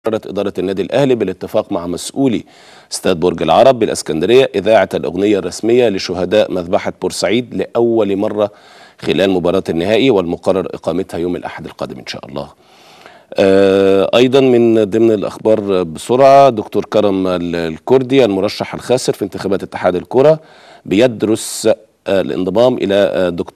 قررت إدارة النادي الأهلي بالاتفاق مع مسؤولي استاد برج العرب بالإسكندرية إذاعة الأغنية الرسمية لشهداء مذبحة بورسعيد لأول مرة خلال مباراة النهائي، والمقرر إقامتها يوم الأحد القادم إن شاء الله. أيضا من ضمن الأخبار بسرعة، دكتور كرم الكردي المرشح الخاسر في انتخابات اتحاد الكرة بيدرس الانضمام إلى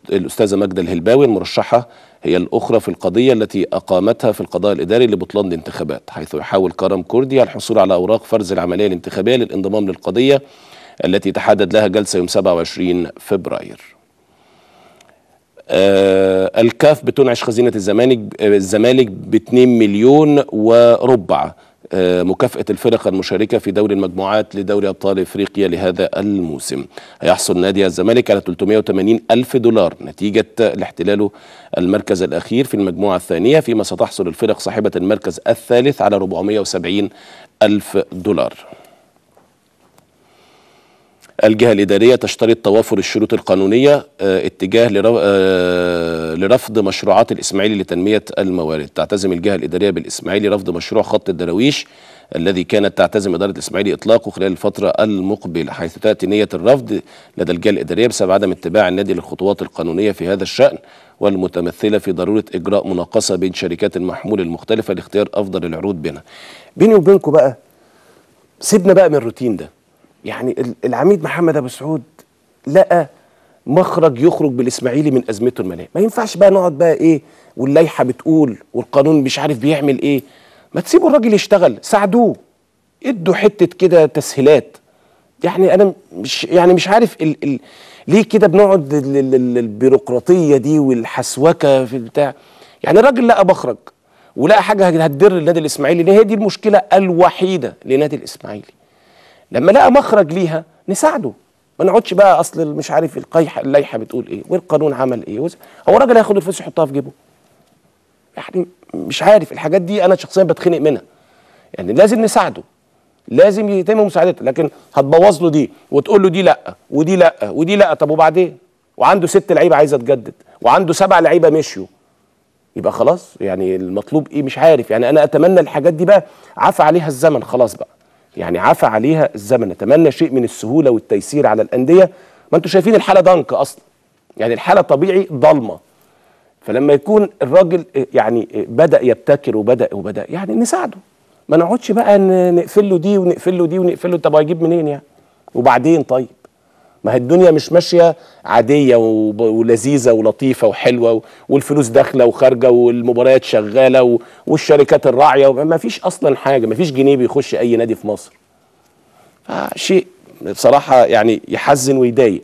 الأستاذة ماجدة الهلباوي المرشحة هي الأخرى في القضية التي أقامتها في القضاء الإداري لبطلان الانتخابات، حيث يحاول كرم كردي الحصول على أوراق فرز العملية الانتخابية للانضمام للقضية التي تحدد لها جلسة يوم 27 فبراير. الكاف بتنعش خزينة الزمالك ب2 مليون وربع مكافأة الفرق المشاركة في دوري المجموعات لدوري أبطال إفريقيا لهذا الموسم. هيحصل نادي الزمالك على 380 ألف دولار نتيجة لاحتلاله المركز الأخير في المجموعة الثانية، فيما ستحصل الفرق صاحبة المركز الثالث على 470 ألف دولار. الجهة الإدارية تشترط توافر الشروط القانونية اتجاه لرفض مشروعات الإسماعيلي لتنمية الموارد. تعتزم الجهة الإدارية بالإسماعيلي رفض مشروع خط الدراويش الذي كانت تعتزم إدارة الإسماعيلي إطلاقه خلال الفترة المقبلة، حيث تأتي نية الرفض لدى الجهة الإدارية بسبب عدم اتباع النادي للخطوات القانونية في هذا الشأن، والمتمثلة في ضرورة إجراء مناقصة بين شركات المحمول المختلفة لاختيار أفضل العروض بينها. بيني وبينكم بقى سيبنا بقى من الروتين ده. يعني العميد محمد أبو سعود لقى مخرج يخرج بالإسماعيلي من أزمته المالية. ما ينفعش بقى نقعد بقى إيه واللائحة بتقول والقانون مش عارف بيعمل إيه. ما تسيبوا الراجل يشتغل، ساعدوه، ادوا حتة كده تسهيلات. يعني أنا مش عارف ليه كده بنقعد البيروقراطية دي والحسوكة في البتاع. يعني الراجل لقى مخرج ولقى حاجة هتدر النادي الإسماعيلي، لأن هي دي المشكلة الوحيدة لنادي الإسماعيلي. لما لقى مخرج ليها نساعده، ما نقعدش بقى اصل مش عارف اللائحه بتقول ايه والقانون عمل ايه. هو الراجل هياخد الفلوس يحطها في جيبه؟ يعني مش عارف، الحاجات دي انا شخصيا بتخنق منها. يعني لازم نساعده، لازم يتم مساعدته، لكن هتبوظ له دي وتقول له دي لا ودي لا ودي لا. طب وبعدين؟ وعنده 6 لعيبه عايزه تجدد وعنده 7 لعيبه مشيوا، يبقى خلاص يعني المطلوب ايه؟ مش عارف. يعني انا اتمنى الحاجات دي بقى عفى عليها الزمن، خلاص بقى يعني عفى عليها الزمن. نتمنى شيء من السهوله والتيسير على الانديه. ما انتوا شايفين الحاله ضنك اصلا، يعني الحاله طبيعي ضلمه. فلما يكون الراجل يعني بدا يبتكر وبدا يعني نساعده، ما نقعدش بقى نقفل له دي ونقفل له دي ونقفل له. طب هيجيب منين يعني؟ وبعدين طيب ما هي الدنيا مش ماشيه عاديه ولذيذه ولطيفه وحلوه والفلوس داخله وخارجه والمباريات شغاله والشركات الراعيه، ما فيش اصلا حاجه، ما فيش جنيه بيخش اي نادي في مصر. شيء بصراحه يعني يحزن ويضايق.